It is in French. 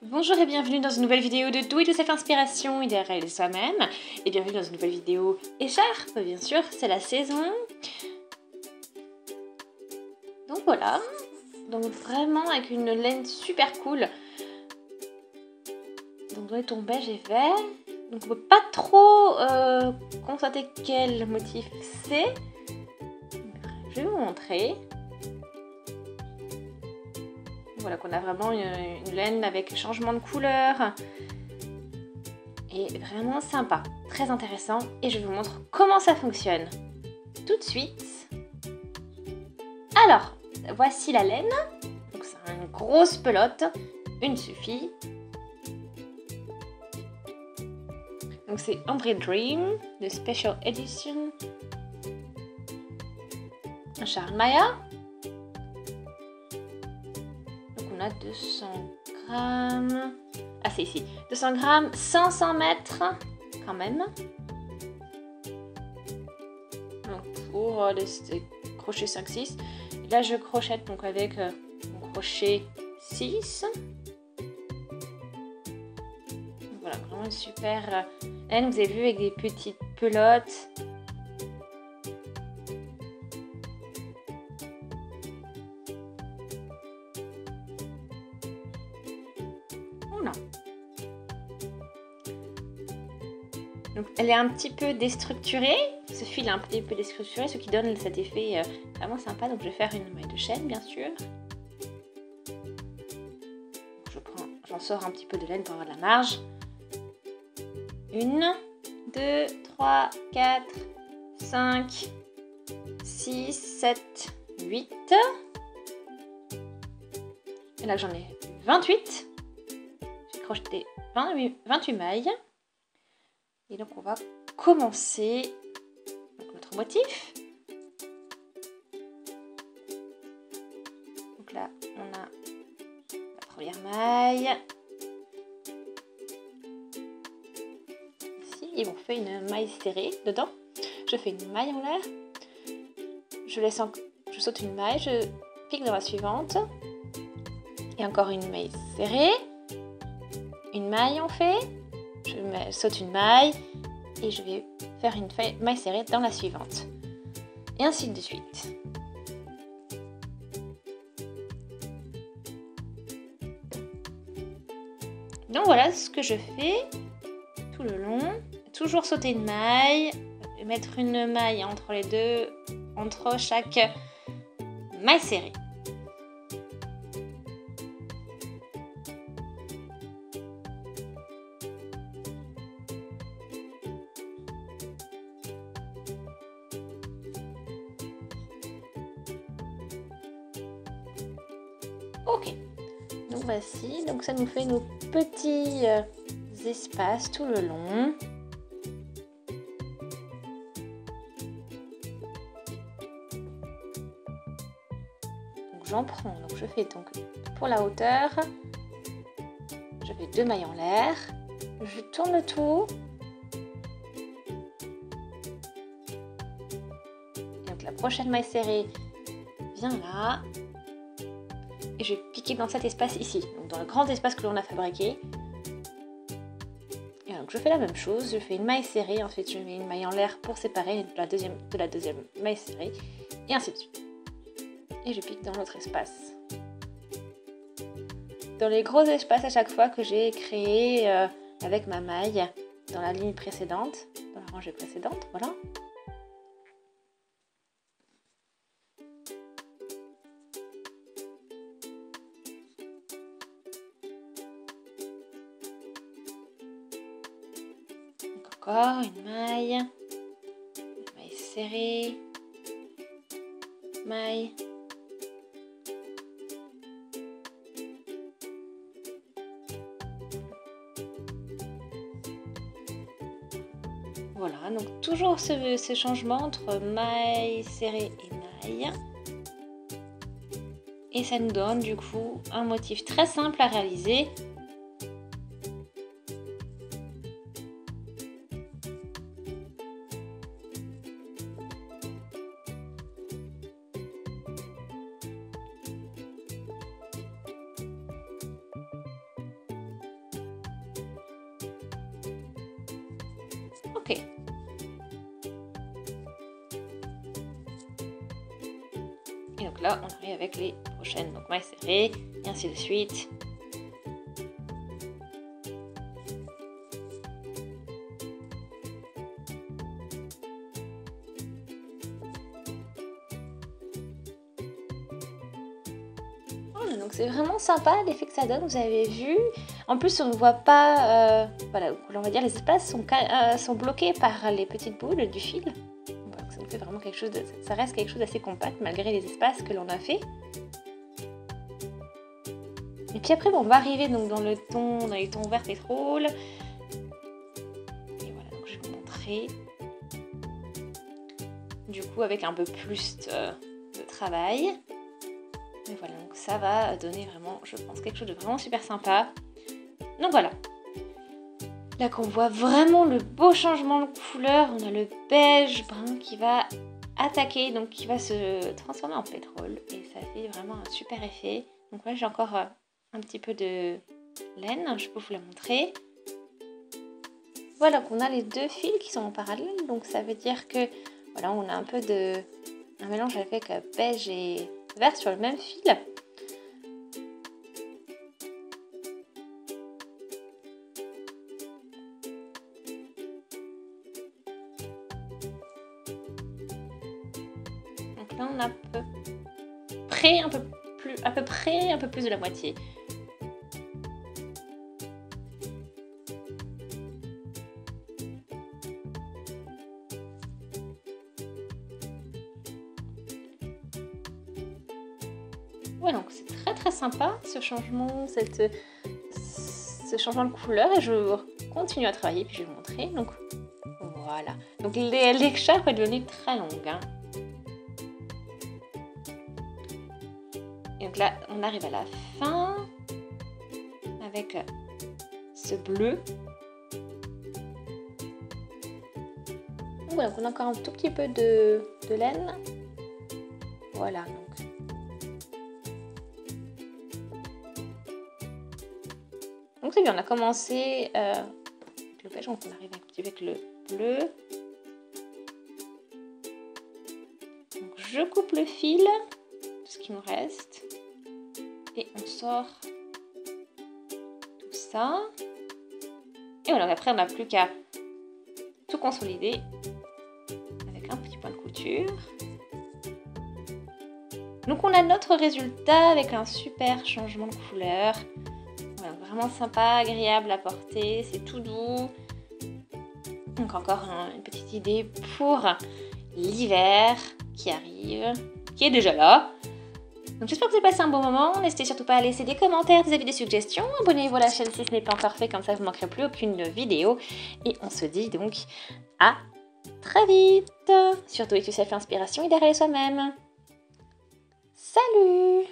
Bonjour et bienvenue dans une nouvelle vidéo de Do It Yourself Inspiration, idée à réaliser soi-même. Et bienvenue dans une nouvelle vidéo écharpe, bien sûr, c'est la saison. Donc voilà, donc vraiment avec une laine super cool. Donc dans les tons beige et vert. Donc on peut pas trop constater quel motif c'est. Je vais vous montrer. Voilà qu'on a vraiment une laine avec changement de couleur et vraiment sympa, très intéressant, et je vous montre comment ça fonctionne tout de suite. Alors, voici la laine, donc c'est une grosse pelote, une suffit. Donc c'est André Dream, de Special Edition, Charles Maya. On a 200 grammes. Ah, c'est ici. 200 grammes, 500 mètres quand même. Donc pour les crochets 5-6. Là, je crochette donc avec mon crochet 6. Donc, voilà, vraiment une super laine. Vous avez vu avec des petites pelotes. Voilà. Donc elle est un petit peu déstructurée, ce fil est un petit peu déstructuré, ce qui donne cet effet vraiment sympa. Donc je vais faire une maille de chaîne bien sûr. J'en sors un petit peu de laine pour avoir de la marge. 1, 2, 3, 4, 5, 6, 7, 8. Et là j'en ai 28. J'ai crocheté 28 mailles. Et donc on va commencer notre motif. Donc là on a la première maille. Ici et on fait une maille serrée dedans. Je fais une maille en l'air. Je saute une maille, je pique dans la suivante. Et encore une maille serrée. Une maille on fait. Je saute une maille et je vais faire une maille serrée dans la suivante. Et ainsi de suite. Donc voilà ce que je fais tout le long. Toujours sauter une maille, mettre une maille entre les deux, entre chaque maille serrée. Ok, donc voici, donc ça nous fait nos petits espaces tout le long. Donc j'en prends, donc je fais donc pour la hauteur, je fais 2 mailles en l'air, je tourne le tout. Et donc la prochaine maille serrée vient là. Et je vais piquer dans cet espace ici, donc dans le grand espace que l'on a fabriqué. Et donc je fais la même chose, je fais une maille serrée, ensuite je mets une maille en l'air pour séparer de la deuxième maille serrée, et ainsi de suite. Et je pique dans l'autre espace. Dans les gros espaces à chaque fois que j'ai créé avec ma maille dans la ligne précédente, dans la rangée précédente, voilà. Encore une maille serrée, maille, voilà, donc toujours ce changement entre maille serrée et maille, et ça nous donne du coup un motif très simple à réaliser. donc là, on arrive avec les prochaines. Donc mailles serrées, et ainsi de suite. Voilà, donc c'est vraiment sympa l'effet que ça donne, vous avez vu. En plus, on ne voit pas, voilà, on va dire les espaces sont bloqués par les petites boules du fil. Donc ça nous fait vraiment quelque chose de, ça reste quelque chose d'assez compact malgré les espaces que l'on a fait. Et puis après, bon, on va arriver donc dans les tons vert pétrole. Et voilà, donc je vais vous montrer. Du coup, avec un peu plus de travail. Et voilà, donc ça va donner vraiment, je pense, quelque chose de vraiment super sympa. Donc voilà. Là qu'on voit vraiment le beau changement de couleur, on a le beige brun qui va attaquer, donc qui va se transformer en pétrole. Et ça fait vraiment un super effet. Donc là, j'ai encore un petit peu de laine, je peux vous la montrer. Voilà qu'on a les deux fils qui sont en parallèle, donc ça veut dire que voilà, on a un peu un mélange avec beige et vert sur le même fil. Donc là on a à peu près un peu plus de la moitié. Voilà, donc c'est très sympa ce changement, ce changement de couleur, et je continue à travailler puis je vais vous montrer. Donc voilà, donc l'écharpe est devenue très longue. Hein. Et donc là, on arrive à la fin avec ce bleu. Donc voilà, on a encore un tout petit peu de laine. Voilà, donc c'est bien, on a commencé avec le beige, donc on arrive un petit peu avec le bleu. Donc je coupe le fil, tout ce qui me reste, et on sort tout ça. Et voilà, après on n'a plus qu'à tout consolider avec un petit point de couture. Donc on a notre résultat avec un super changement de couleur. Voilà, vraiment sympa, agréable à porter, c'est tout doux. Donc encore une petite idée pour l'hiver qui arrive, qui est déjà là. Donc j'espère que vous avez passé un bon moment. N'hésitez surtout pas à laisser des commentaires, des avis, des suggestions. Abonnez-vous à la chaîne si ce n'est pas encore fait, comme ça vous ne manquerez plus aucune vidéo. Et on se dit donc à très vite. Surtout, et que ça fait inspiration et derrière soi-même. Salut!